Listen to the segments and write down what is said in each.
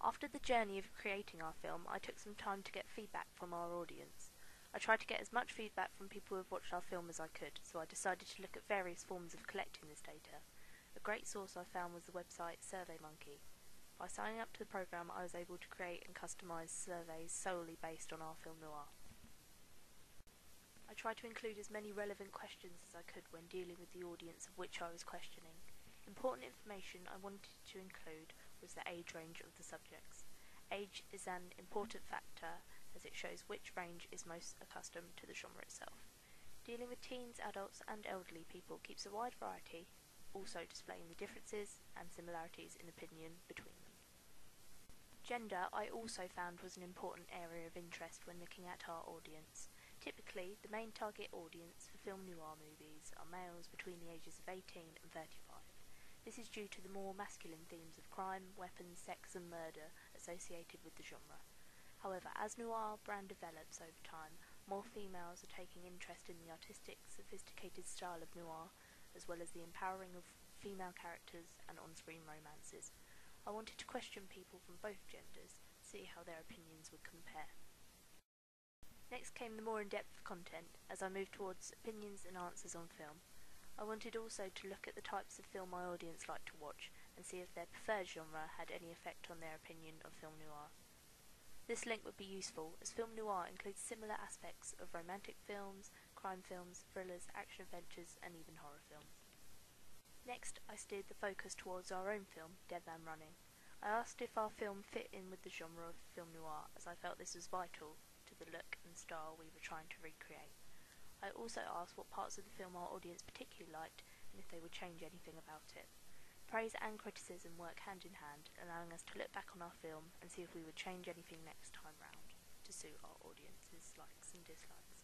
After the journey of creating our film, I took some time to get feedback from our audience. I tried to get as much feedback from people who have watched our film as I could, so I decided to look at various forms of collecting this data. A great source I found was the website SurveyMonkey. By signing up to the program, I was able to create and customize surveys solely based on our film noir. I tried to include as many relevant questions as I could when dealing with the audience of which I was questioning. Important information I wanted to include was the age range of the subjects. Age is an important factor as it shows which range is most accustomed to the genre itself. Dealing with teens, adults and elderly people keeps a wide variety, also displaying the differences and similarities in opinion between them. Gender I also found was an important area of interest when looking at our audience. Typically, the main target audience for film noir movies are males between the ages of 18 and 35. This is due to the more masculine themes of crime, weapons, sex and murder associated with the genre. However, as noir brand develops over time, more females are taking interest in the artistic, sophisticated style of noir, as well as the empowering of female characters and on-screen romances. I wanted to question people from both genders, see how their opinions would compare. Next came the more in-depth content, as I moved towards opinions and answers on film. I wanted also to look at the types of film my audience liked to watch, and see if their preferred genre had any effect on their opinion of film noir. This link would be useful, as film noir includes similar aspects of romantic films, crime films, thrillers, action-adventures, and even horror films. Next, I steered the focus towards our own film, Dead Man Running. I asked if our film fit in with the genre of film noir, as I felt this was vital to the look and style we were trying to recreate. I also asked what parts of the film our audience particularly liked, and if they would change anything about it. Praise and criticism work hand in hand, allowing us to look back on our film and see if we would change anything next time round to suit our audience's likes and dislikes.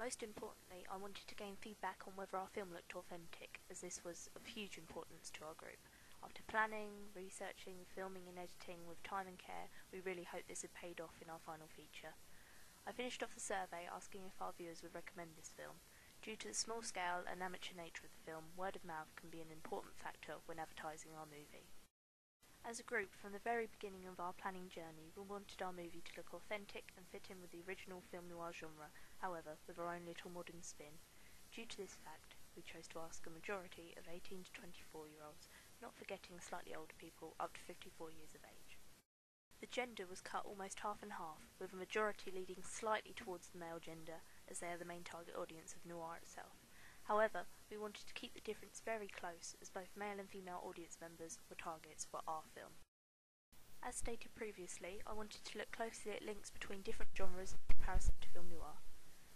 Most importantly, I wanted to gain feedback on whether our film looked authentic, as this was of huge importance to our group. After planning, researching, filming and editing with time and care, we really hoped this had paid off in our final feature. I finished off the survey asking if our viewers would recommend this film. Due to the small scale and amateur nature of the film, word of mouth can be an important factor when advertising our movie. As a group, from the very beginning of our planning journey, we wanted our movie to look authentic and fit in with the original film noir genre, however, with our own little modern spin. Due to this fact, we chose to ask a majority of 18 to 24-year-olds, not forgetting slightly older people up to 54 years of age. The gender was cut almost half and half, with a majority leading slightly towards the male gender, as they are the main target audience of noir itself. However, we wanted to keep the difference very close, as both male and female audience members were targets for our film. As stated previously, I wanted to look closely at links between different genres in comparison to film noir.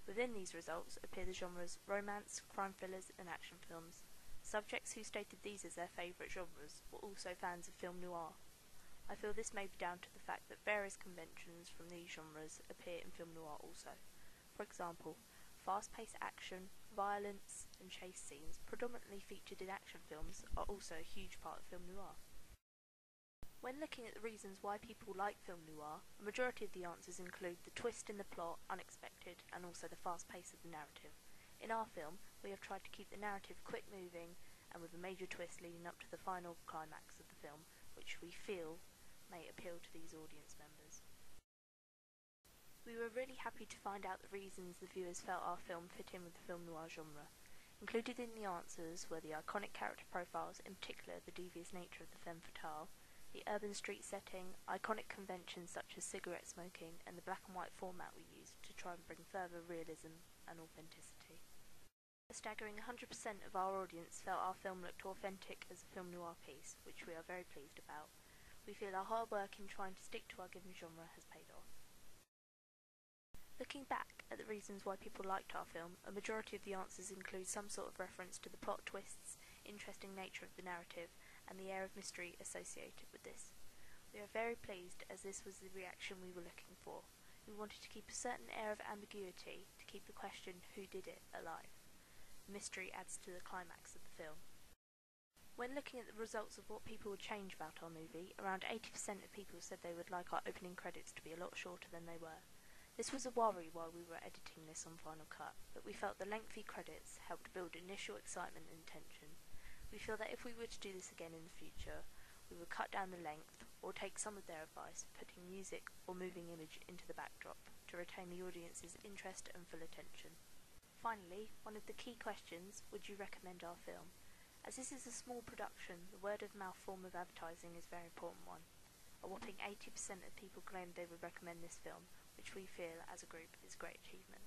Within these results appear the genres romance, crime thrillers and action films. Subjects who stated these as their favourite genres were also fans of film noir. I feel this may be down to the fact that various conventions from these genres appear in film noir also. For example, fast-paced action, violence and chase scenes predominantly featured in action films are also a huge part of film noir. When looking at the reasons why people like film noir, a majority of the answers include the twist in the plot, unexpected, and also the fast pace of the narrative. In our film, we have tried to keep the narrative quick-moving and with a major twist leading up to the final climax of the film, which we feel may appeal to these audience members. We were really happy to find out the reasons the viewers felt our film fit in with the film noir genre. Included in the answers were the iconic character profiles, in particular the devious nature of the femme fatale, the urban street setting, iconic conventions such as cigarette smoking, and the black and white format we used to try and bring further realism and authenticity. A staggering 100% of our audience felt our film looked authentic as a film noir piece, which we are very pleased about. We feel our hard work in trying to stick to our given genre has paid off. Looking back at the reasons why people liked our film, a majority of the answers include some sort of reference to the plot twists, interesting nature of the narrative, and the air of mystery associated with this. We are very pleased, as this was the reaction we were looking for. We wanted to keep a certain air of ambiguity to keep the question "who did it?" alive. The mystery adds to the climax of the film. When looking at the results of what people would change about our movie, around 80% of people said they would like our opening credits to be a lot shorter than they were. This was a worry while we were editing this on Final Cut, but we felt the lengthy credits helped build initial excitement and tension. We feel that if we were to do this again in the future, we would cut down the length, or take some of their advice, putting music or moving image into the backdrop to retain the audience's interest and full attention. Finally, one of the key questions, would you recommend our film? As this is a small production, the word-of-mouth form of advertising is a very important one. A whopping 80% of people claimed they would recommend this film, which we feel, as a group, is a great achievement.